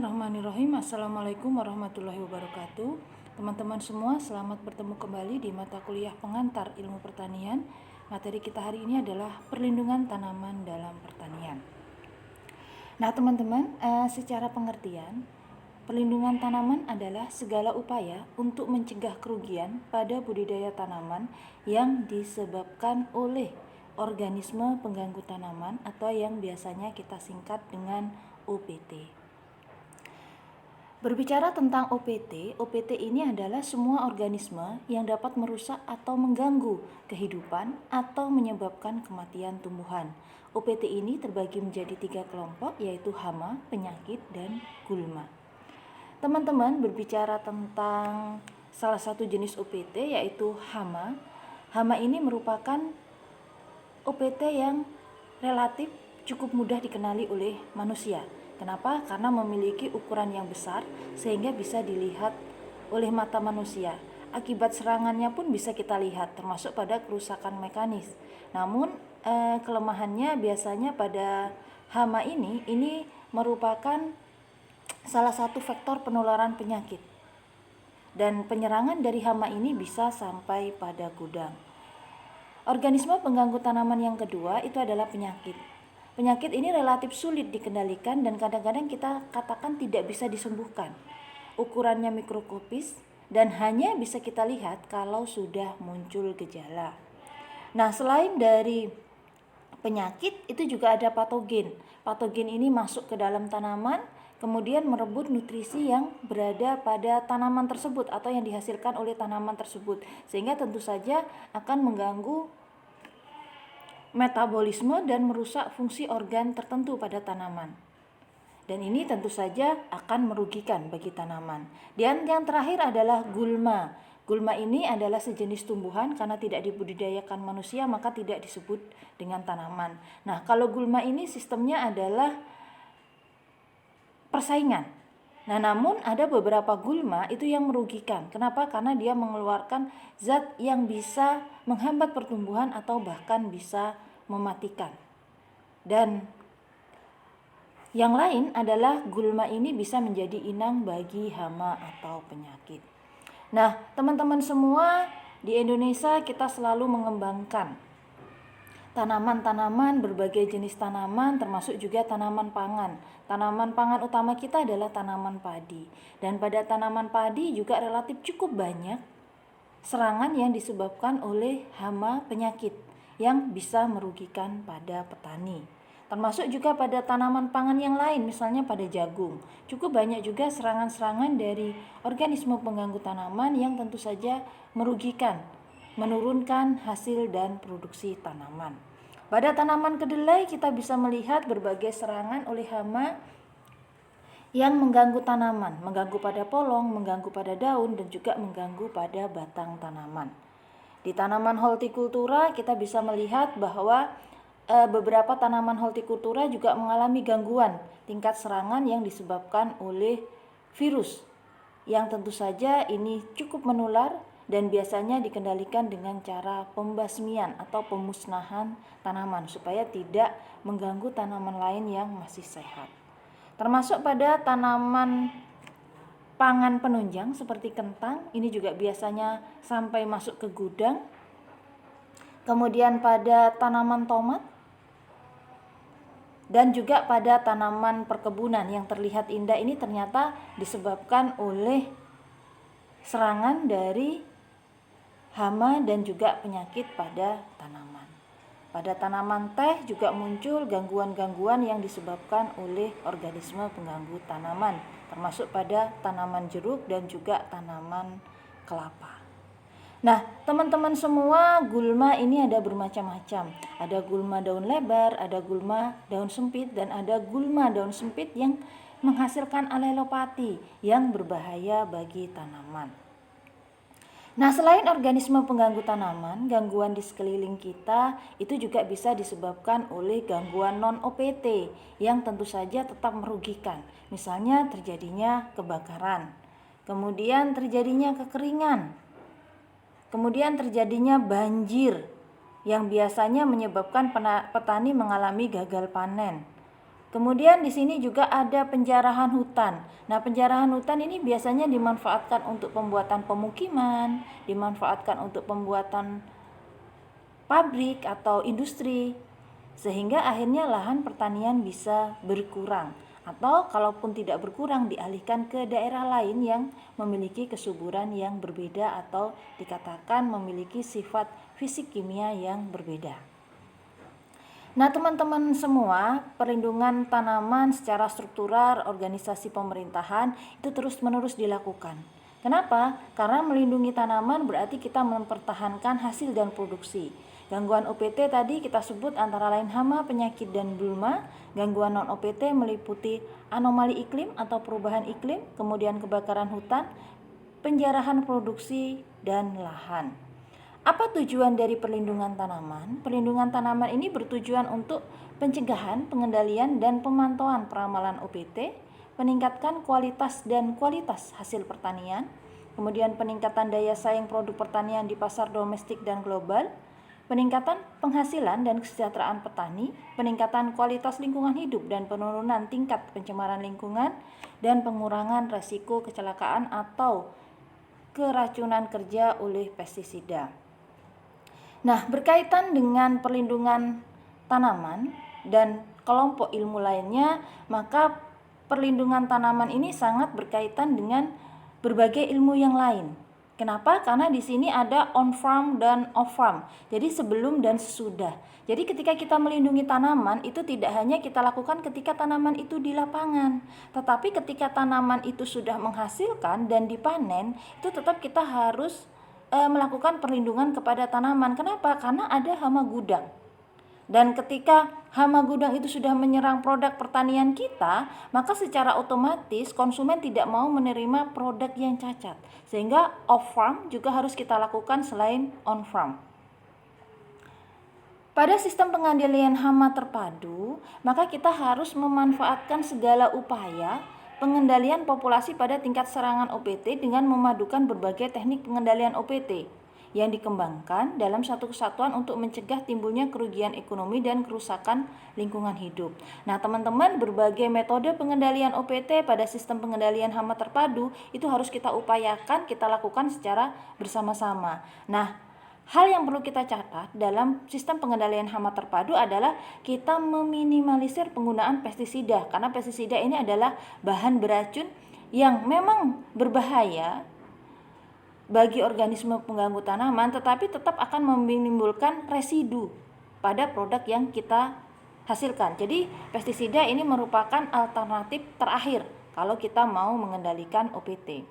Bismillahirrahmanirrahim. Assalamualaikum warahmatullahi wabarakatuh. Teman-teman semua, selamat bertemu kembali di mata kuliah pengantar ilmu pertanian. Materi kita hari ini adalah perlindungan tanaman dalam pertanian. Nah teman-teman, secara pengertian, perlindungan tanaman adalah segala upaya untuk mencegah kerugian pada budidaya tanaman yang disebabkan oleh organisme pengganggu tanaman atau yang biasanya kita singkat dengan OPT. Berbicara tentang OPT ini adalah semua organisme yang dapat merusak atau mengganggu kehidupan atau menyebabkan kematian tumbuhan. OPT ini terbagi menjadi 3 kelompok, yaitu hama, penyakit, dan gulma. Teman-teman, berbicara tentang salah satu jenis OPT yaitu hama. Hama ini merupakan OPT yang relatif cukup mudah dikenali oleh manusia. Kenapa? Karena memiliki ukuran yang besar sehingga bisa dilihat oleh mata manusia. Akibat serangannya pun bisa kita lihat, termasuk pada kerusakan mekanis. Namun kelemahannya biasanya pada hama ini merupakan salah satu faktor penularan penyakit. Dan penyerangan dari hama ini bisa sampai pada gudang. Organisme pengganggu tanaman yang kedua itu adalah penyakit. Penyakit ini relatif sulit dikendalikan dan kadang-kadang kita katakan tidak bisa disembuhkan. Ukurannya mikroskopis dan hanya bisa kita lihat kalau sudah muncul gejala. Nah, selain dari penyakit itu juga ada patogen. Patogen ini masuk ke dalam tanaman, kemudian merebut nutrisi yang berada pada tanaman tersebut atau yang dihasilkan oleh tanaman tersebut, sehingga tentu saja akan mengganggu metabolisme dan merusak fungsi organ tertentu pada tanaman. Dan ini tentu saja akan merugikan bagi tanaman. Dan yang terakhir adalah gulma. Gulma ini adalah sejenis tumbuhan, karena tidak dibudidayakan manusia maka tidak disebut dengan tanaman. Nah, kalau gulma ini sistemnya adalah persaingan. Nah, namun ada beberapa gulma itu yang merugikan. Kenapa? Karena dia mengeluarkan zat yang bisa menghambat pertumbuhan atau bahkan bisa mematikan. Dan yang lain adalah gulma ini bisa menjadi inang bagi hama atau penyakit. Nah, teman-teman semua, di Indonesia kita selalu mengembangkan tanaman-tanaman, berbagai jenis tanaman, termasuk juga tanaman pangan. Tanaman pangan utama kita adalah tanaman padi. Dan pada tanaman padi juga relatif cukup banyak serangan yang disebabkan oleh hama penyakit yang bisa merugikan pada petani. Termasuk juga pada tanaman pangan yang lain, misalnya pada jagung. Cukup banyak juga serangan-serangan dari organisme pengganggu tanaman yang tentu saja merugikan, menurunkan hasil dan produksi tanaman. Pada tanaman kedelai kita bisa melihat berbagai serangan oleh hama yang mengganggu tanaman, mengganggu pada polong, mengganggu pada daun, dan juga mengganggu pada batang tanaman. Di tanaman hortikultura kita bisa melihat bahwa beberapa tanaman hortikultura juga mengalami gangguan tingkat serangan yang disebabkan oleh virus, yang tentu saja ini cukup menular dan biasanya dikendalikan dengan cara pembasmian atau pemusnahan tanaman supaya tidak mengganggu tanaman lain yang masih sehat. Termasuk pada tanaman pangan penunjang seperti kentang, ini juga biasanya sampai masuk ke gudang. Kemudian pada tanaman tomat dan juga pada tanaman perkebunan yang terlihat indah ini ternyata disebabkan oleh serangan dari hama dan juga penyakit pada tanaman. Pada tanaman teh juga muncul gangguan-gangguan yang disebabkan oleh organisme pengganggu tanaman, termasuk pada tanaman jeruk dan juga tanaman kelapa. Nah, teman-teman semua, gulma ini ada bermacam-macam. Ada gulma daun lebar, ada gulma daun sempit, dan ada gulma daun sempit yang menghasilkan alelopati yang berbahaya bagi tanaman. Nah, selain organisme pengganggu tanaman, gangguan di sekeliling kita itu juga bisa disebabkan oleh gangguan non-OPT yang tentu saja tetap merugikan. Misalnya terjadinya kebakaran, kemudian terjadinya kekeringan, kemudian terjadinya banjir yang biasanya menyebabkan petani mengalami gagal panen. Kemudian di sini juga ada penjarahan hutan. Nah, penjarahan hutan ini biasanya dimanfaatkan untuk pembuatan pemukiman, dimanfaatkan untuk pembuatan pabrik atau industri, sehingga akhirnya lahan pertanian bisa berkurang, atau kalaupun tidak berkurang dialihkan ke daerah lain yang memiliki kesuburan yang berbeda atau dikatakan memiliki sifat fisik kimia yang berbeda. Nah, teman-teman semua, perlindungan tanaman secara struktural organisasi pemerintahan itu terus-menerus dilakukan. Kenapa? Karena melindungi tanaman berarti kita mempertahankan hasil dan produksi. Gangguan OPT tadi kita sebut antara lain hama, penyakit, dan gulma. Gangguan non-OPT meliputi anomali iklim atau perubahan iklim, kemudian kebakaran hutan, penjarahan produksi, dan lahan. Apa tujuan dari perlindungan tanaman? Perlindungan tanaman ini bertujuan untuk pencegahan, pengendalian, dan pemantauan peramalan OPT, peningkatkan kualitas dan kualitas hasil pertanian, kemudian peningkatan daya saing produk pertanian di pasar domestik dan global, peningkatan penghasilan dan kesejahteraan petani, peningkatan kualitas lingkungan hidup dan penurunan tingkat pencemaran lingkungan, dan pengurangan resiko kecelakaan atau keracunan kerja oleh pestisida. Nah, berkaitan dengan perlindungan tanaman dan kelompok ilmu lainnya, maka perlindungan tanaman ini sangat berkaitan dengan berbagai ilmu yang lain. Kenapa? Karena di sini ada on farm dan off farm. Jadi sebelum dan sesudah. Jadi ketika kita melindungi tanaman itu tidak hanya kita lakukan ketika tanaman itu di lapangan, tetapi ketika tanaman itu sudah menghasilkan dan dipanen, itu tetap kita harus melakukan perlindungan kepada tanaman. Kenapa? Karena ada hama gudang. Dan ketika hama gudang itu sudah menyerang produk pertanian kita, maka secara otomatis konsumen tidak mau menerima produk yang cacat. Sehingga off farm juga harus kita lakukan selain on farm. Pada sistem pengendalian hama terpadu, maka kita harus memanfaatkan segala upaya pengendalian populasi pada tingkat serangan OPT dengan memadukan berbagai teknik pengendalian OPT yang dikembangkan dalam satu kesatuan untuk mencegah timbulnya kerugian ekonomi dan kerusakan lingkungan hidup. Nah, teman-teman, berbagai metode pengendalian OPT pada sistem pengendalian hama terpadu itu harus kita upayakan, kita lakukan secara bersama-sama. Nah, hal yang perlu kita catat dalam sistem pengendalian hama terpadu adalah kita meminimalisir penggunaan pestisida, karena pestisida ini adalah bahan beracun yang memang berbahaya bagi organisme pengganggu tanaman, tetapi tetap akan menimbulkan residu pada produk yang kita hasilkan. Jadi pestisida ini merupakan alternatif terakhir kalau kita mau mengendalikan OPT.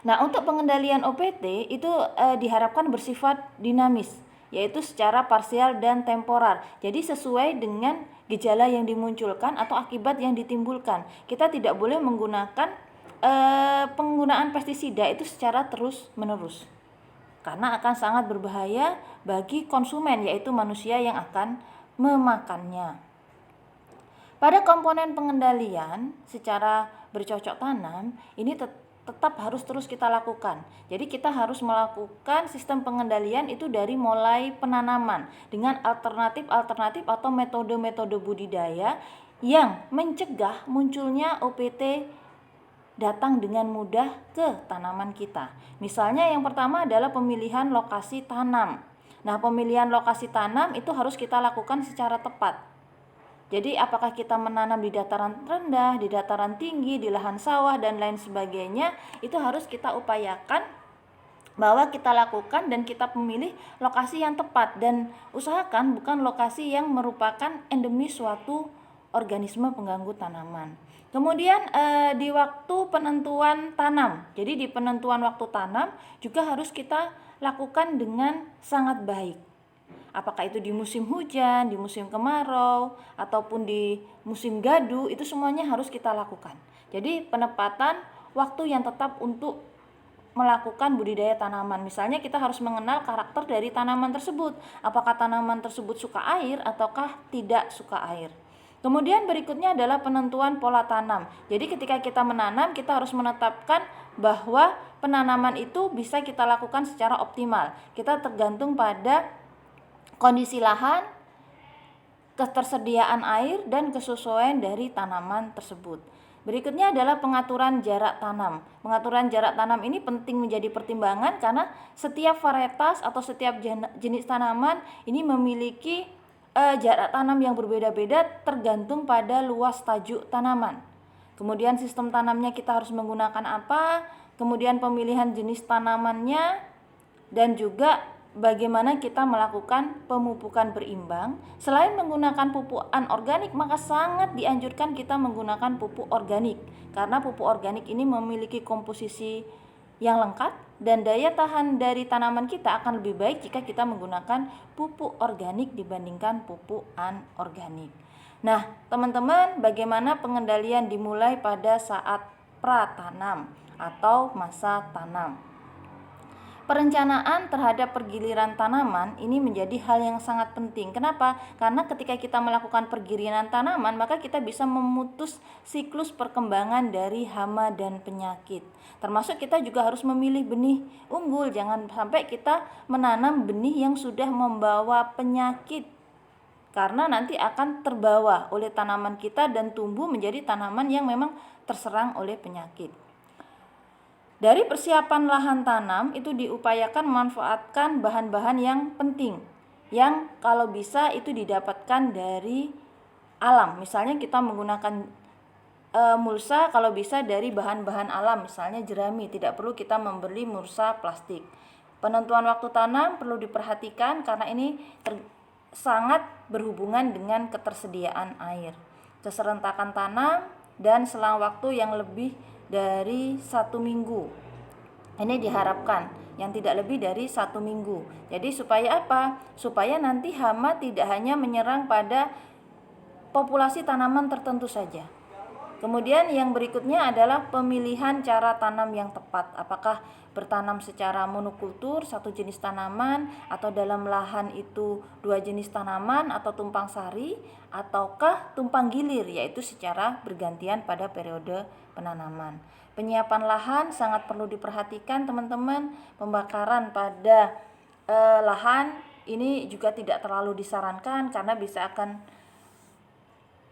Nah, untuk pengendalian OPT itu diharapkan bersifat dinamis, yaitu secara parsial dan temporer. Jadi sesuai dengan gejala yang dimunculkan atau akibat yang ditimbulkan. Kita tidak boleh menggunakan penggunaan pestisida itu secara terus-menerus, karena akan sangat berbahaya bagi konsumen, yaitu manusia yang akan memakannya. Pada komponen pengendalian secara bercocok tanam, ini tetap harus terus kita lakukan. Jadi kita harus melakukan sistem pengendalian itu dari mulai penanaman dengan alternatif atau metode-metode budidaya yang mencegah munculnya OPT datang dengan mudah ke tanaman kita. Misalnya yang pertama adalah pemilihan lokasi tanam. Nah, pemilihan lokasi tanam itu harus kita lakukan secara tepat. Jadi apakah kita menanam di dataran rendah, di dataran tinggi, di lahan sawah, dan lain sebagainya, itu harus kita upayakan bahwa kita lakukan dan kita memilih lokasi yang tepat, dan usahakan bukan lokasi yang merupakan endemis suatu organisme pengganggu tanaman. Kemudian di waktu penentuan tanam, jadi di penentuan waktu tanam juga harus kita lakukan dengan sangat baik. Apakah itu di musim hujan, di musim kemarau, ataupun di musim gadu, itu semuanya harus kita lakukan. Jadi penempatan waktu yang tetap untuk melakukan budidaya tanaman. Misalnya kita harus mengenal karakter dari tanaman tersebut. Apakah tanaman tersebut suka air ataukah tidak suka air. Kemudian berikutnya adalah penentuan pola tanam. Jadi ketika kita menanam, kita harus menetapkan bahwa penanaman itu bisa kita lakukan secara optimal. Kita tergantung pada kondisi lahan, ketersediaan air dan kesesuaian dari tanaman tersebut. Berikutnya adalah pengaturan jarak tanam. Pengaturan jarak tanam ini penting menjadi pertimbangan karena setiap varietas atau setiap jenis tanaman ini memiliki jarak tanam yang berbeda-beda tergantung pada luas tajuk tanaman. Kemudian sistem tanamnya kita harus menggunakan apa, kemudian pemilihan jenis tanamannya, dan juga bagaimana kita melakukan pemupukan berimbang. Selain menggunakan pupuk anorganik, maka sangat dianjurkan kita menggunakan pupuk organik karena pupuk organik ini memiliki komposisi yang lengkap dan daya tahan dari tanaman kita akan lebih baik jika kita menggunakan pupuk organik dibandingkan pupuk anorganik. Nah, teman-teman, bagaimana pengendalian dimulai pada saat pratanam atau masa tanam? Perencanaan terhadap pergiliran tanaman ini menjadi hal yang sangat penting. Kenapa? Karena ketika kita melakukan pergiliran tanaman, maka kita bisa memutus siklus perkembangan dari hama dan penyakit. Termasuk kita juga harus memilih benih unggul. Jangan sampai kita menanam benih yang sudah membawa penyakit, karena nanti akan terbawa oleh tanaman kita dan tumbuh menjadi tanaman yang memang terserang oleh penyakit. Dari persiapan lahan tanam itu diupayakan memanfaatkan bahan-bahan yang penting, yang kalau bisa itu didapatkan dari alam. Misalnya kita menggunakan mulsa kalau bisa dari bahan-bahan alam, misalnya jerami, tidak perlu kita membeli mulsa plastik. Penentuan waktu tanam perlu diperhatikan karena ini sangat berhubungan dengan ketersediaan air. Keserentakan tanam dan selang waktu yang lebih dari 1 minggu. Ini diharapkan yang tidak lebih dari 1 minggu. Jadi supaya apa? Supaya nanti hama tidak hanya menyerang pada populasi tanaman tertentu saja. Kemudian yang berikutnya adalah pemilihan cara tanam yang tepat. Apakah bertanam secara monokultur satu jenis tanaman, atau dalam lahan itu 2 jenis tanaman, atau tumpang sari, ataukah tumpang gilir, yaitu secara bergantian pada periode penanaman. Penyiapan lahan sangat perlu diperhatikan, teman-teman. Pembakaran pada lahan ini juga tidak terlalu disarankan karena bisa akan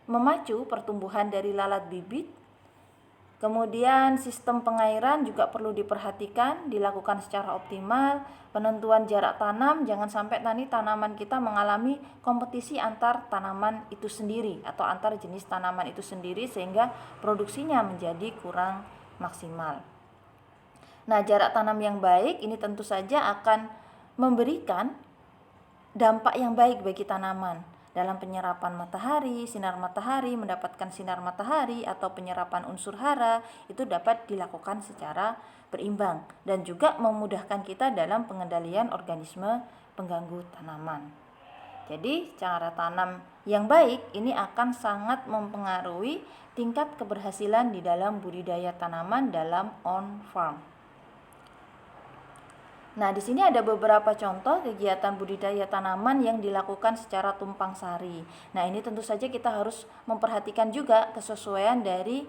memacu pertumbuhan dari lalat bibit. Kemudian sistem pengairan juga perlu diperhatikan, dilakukan secara optimal. Penentuan jarak tanam, jangan sampai nanti tanaman kita mengalami kompetisi antar tanaman itu sendiri atau antar jenis tanaman itu sendiri sehingga produksinya menjadi kurang maksimal. Nah, jarak tanam yang baik ini tentu saja akan memberikan dampak yang baik bagi tanaman. Dalam penyerapan matahari, sinar matahari, mendapatkan sinar matahari atau penyerapan unsur hara itu dapat dilakukan secara berimbang dan juga memudahkan kita dalam pengendalian organisme pengganggu tanaman. Jadi cara tanam yang baik ini akan sangat mempengaruhi tingkat keberhasilan di dalam budidaya tanaman dalam on-farm. Nah, di sini ada beberapa contoh kegiatan budidaya tanaman yang dilakukan secara tumpang sari. Nah, ini tentu saja kita harus memperhatikan juga kesesuaian dari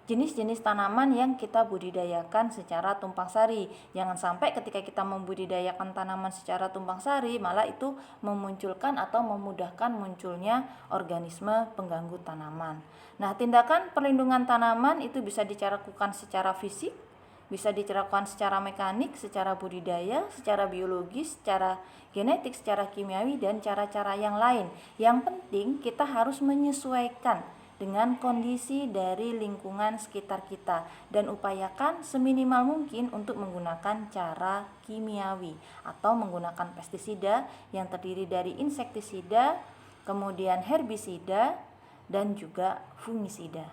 jenis-jenis tanaman yang kita budidayakan secara tumpang sari. Jangan sampai ketika kita membudidayakan tanaman secara tumpang sari malah itu memunculkan atau memudahkan munculnya organisme pengganggu tanaman. Nah, tindakan perlindungan tanaman itu bisa dilakukan secara fisik, bisa dilakukan secara mekanik, secara budidaya, secara biologis, secara genetik, secara kimiawi, dan cara-cara yang lain. Yang penting kita harus menyesuaikan dengan kondisi dari lingkungan sekitar kita dan upayakan seminimal mungkin untuk menggunakan cara kimiawi atau menggunakan pestisida yang terdiri dari insektisida, kemudian herbisida, dan juga fungisida.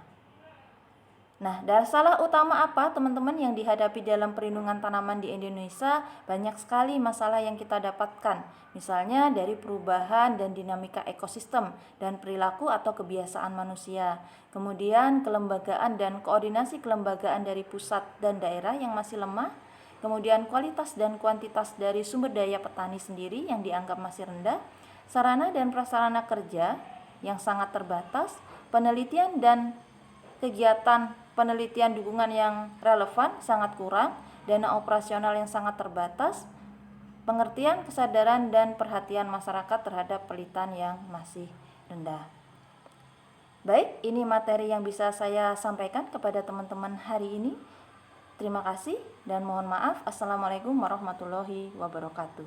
Nah, masalah utama apa teman-teman yang dihadapi dalam perlindungan tanaman di Indonesia? Banyak sekali masalah yang kita dapatkan. Misalnya dari perubahan dan dinamika ekosistem dan perilaku atau kebiasaan manusia. Kemudian kelembagaan dan koordinasi kelembagaan dari pusat dan daerah yang masih lemah. Kemudian kualitas dan kuantitas dari sumber daya petani sendiri yang dianggap masih rendah. Sarana dan prasarana kerja yang sangat terbatas. Penelitian dan kegiatan penelitian dukungan yang relevan sangat kurang, dana operasional yang sangat terbatas, pengertian, kesadaran, dan perhatian masyarakat terhadap penelitian yang masih rendah. Baik, ini materi yang bisa saya sampaikan kepada teman-teman hari ini. Terima kasih dan mohon maaf. Assalamualaikum warahmatullahi wabarakatuh.